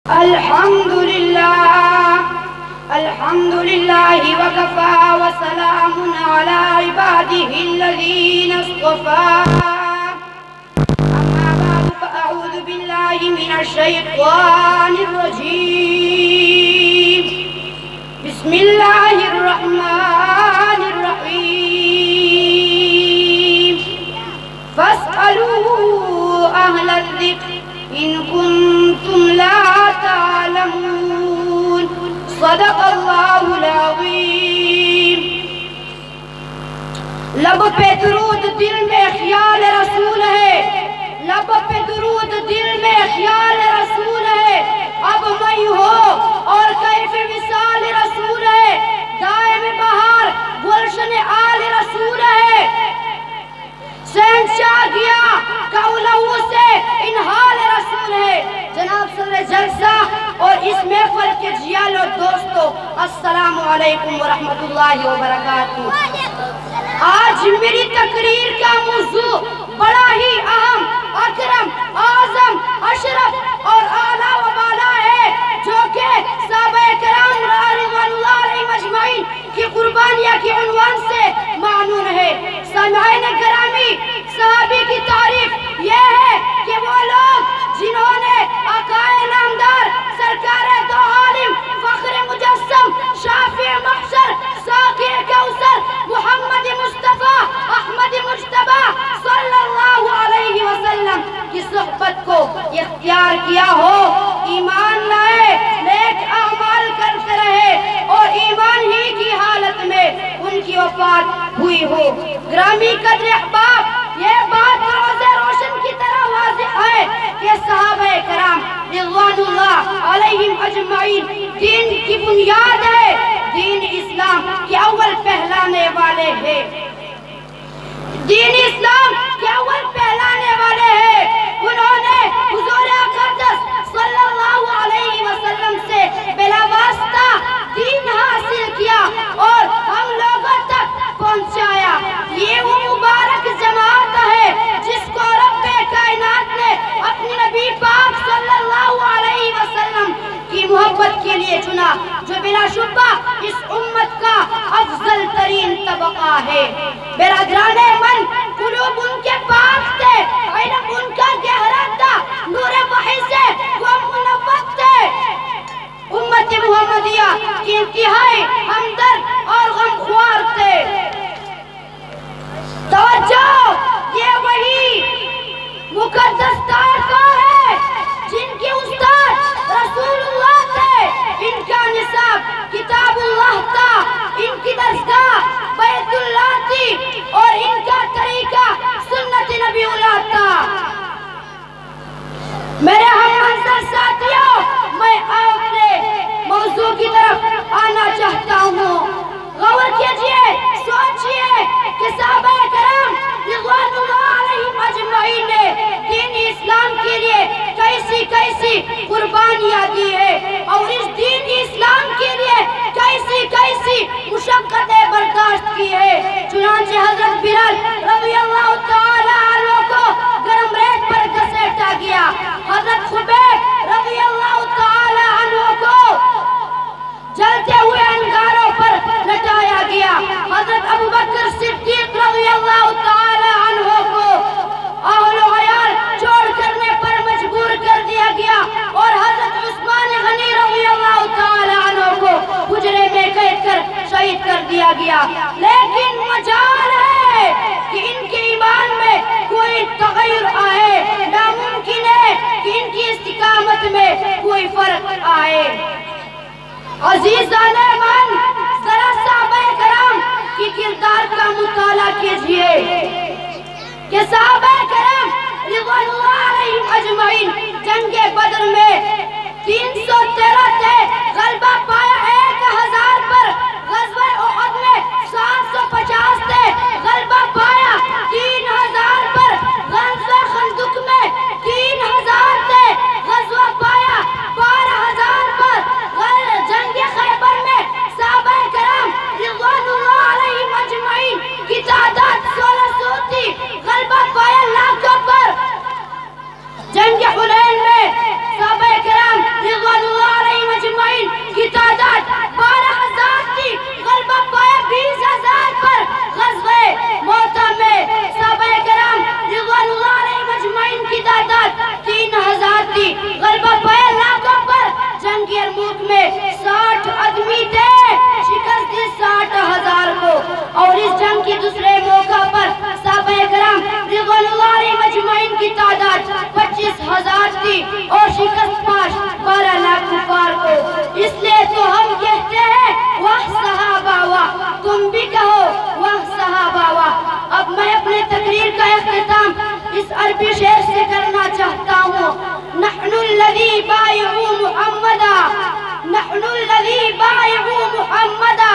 الحمد لله وكفى وسلام على عباده الذين اصطفى. أما بعد فأعوذ بالله من الشيطان الرجيم. بسم الله الرحمن الرحيم. فاسألوا أهل الذكر إن كنتم لا تعلمون. صدق اللہ العظیم. لب پہ درود دل میں خیال رسول ہے، لب پہ درود دل میں خیال رسول ہے. اب میں ہو اور کیف وصال رسول ہے، دائم بہار گلشن آل رسول ہے. شہنشاہ گیا کولہو سے انحال رسول ہے. جناب صدر جلسہ اور اس محفل کے جیال اور دوستو، السلام علیکم ورحمت اللہ وبرکاتہ. آج میری تقریر کا موضوع بڑا ہی اہم، اکرم، اعظم، اشرف اور اعلیٰ و بالا ہے، جو کہ صحابہ کرام رضوان اللہ علیہم اجمعین کی قربانیہ کی عنوان سے معنون ہے. سامعین گرامی، صحابی کی تعریف یہ ہے کہ وہ لوگ جنہوں نے آقائے نامدار سرکار دو عالم فخر مجسم شافع محشر ساقی کوثر محمد مصطفیٰ احمد مجتبی صلی اللہ علیہ وسلم کی صحبت کو اختیار کیا ہو، ایمان لائے، نیک اعمال کرتے رہے اور ایمان ہی کی حالت میں ان کی وفات ہوئی ہو. گرامی قدر احباب، یہ بات روز روشن کی طرح واضح ہے کہ صحابہ کرام رضوان اللہ علیہم اجمعین دین کی بنیاد ہے، دین اسلام کے اول پہلانے والے ہیں، دین اسلام کے اول پہلانے والے ہیں. انہوں نے حضور اقدس صلی اللہ علیہ وسلم سے بلا واسطہ دین حاصل کیا اور ہم لوگوں تک پہنچایا. یہ وہ مبارک جماعت ہے جس کو رب کائنات نے اپنی نبی پاک صلی اللہ علیہ وسلم کی محبت کے لیے چنا، جو بلا شبہ اس امت کا افضل ترین طبقہ ہے. برادران من، قلوب ان کے پاک تھے، علم ان کا گہرا تھا، نور وحی سے وہ منور تھے. امت محمدیہ کی انتہائی ہمدرد اور غمخوار تھے. توجہ، یہ وہی مقدس طائفہ ہے جن کے استاد رسول اللہ تھے، ان کا نصاب کتاب اللہ تھا، ان کی درسگاہ بیت اللہ تھی اور ان کا طریقہ سنت نبی اللہ تھا. میرے ہم منظر ساتھیوں، میں اپنے موضوع کی طرف آنا چاہتا ہوں. غور کیجئے، سوچئے کہ صحابہ کرام رضوان اللہ علیہم اجمعین نے دین اسلام کے لیے کیسی کیسی قربانیاں دی ہے اور اس دین اسلام کے لیے کیسی کیسی مشقتیں برداشت کی ہے. چنانچہ حضرت بلال رضی اللہ تعالی عنہ کو گرم ریت پر گھسیٹا گیا، حضرت خبیب رضی اللہ تعالی عنہ کو جلتے ہوئے انگاروں پر لٹایا گیا، حضرت ابوبکر صدیق رضی اللہ تعالی عنہ کو اہل و عیال چھوڑ کرنے پر مجبور کر دیا گیا اور حضرت عثمان غنی رضی اللہ تعالی عنہ کو حجرے میں قید کر شہید کر دیا گیا. لیکن مجال ہے کہ ان کے ایمان میں کوئی تغیر آئے، ناممکن ہے کہ ان کی استقامت میں کوئی فرق آئے. عزیزان من، ذرا صحابہ کرام کی کردار کا مطالعہ کیجئے کہ صحابہ کرام رضوان اللہ علیہم اجمعین جنگ بدر میں 313 تھے، غلبہ پایا 1000 پر. غزوہ احد میں 750 تھے، غلبہ پایا 3000 پر. غزوہ خندق میں 3000 تھے، غزوہ پایا 12000 پر. جنگ خیبر میں صحابہ کرام رضوان اللہ علیہم اجمعین کی تعداد 1600 تھی، غلبہ پایا لاکھوں پر. جنگ حنین میں صحابہ کرام اس عربی شعر سے کرنا چاہتا ہوں. نحن الذی بایعوا محمدا، نحن الذی بایعوا محمدا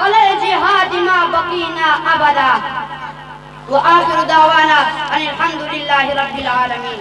علی الجہاد ما بقینا ابدا. وآخر دعوانا ان الحمد للہ رب العالمین.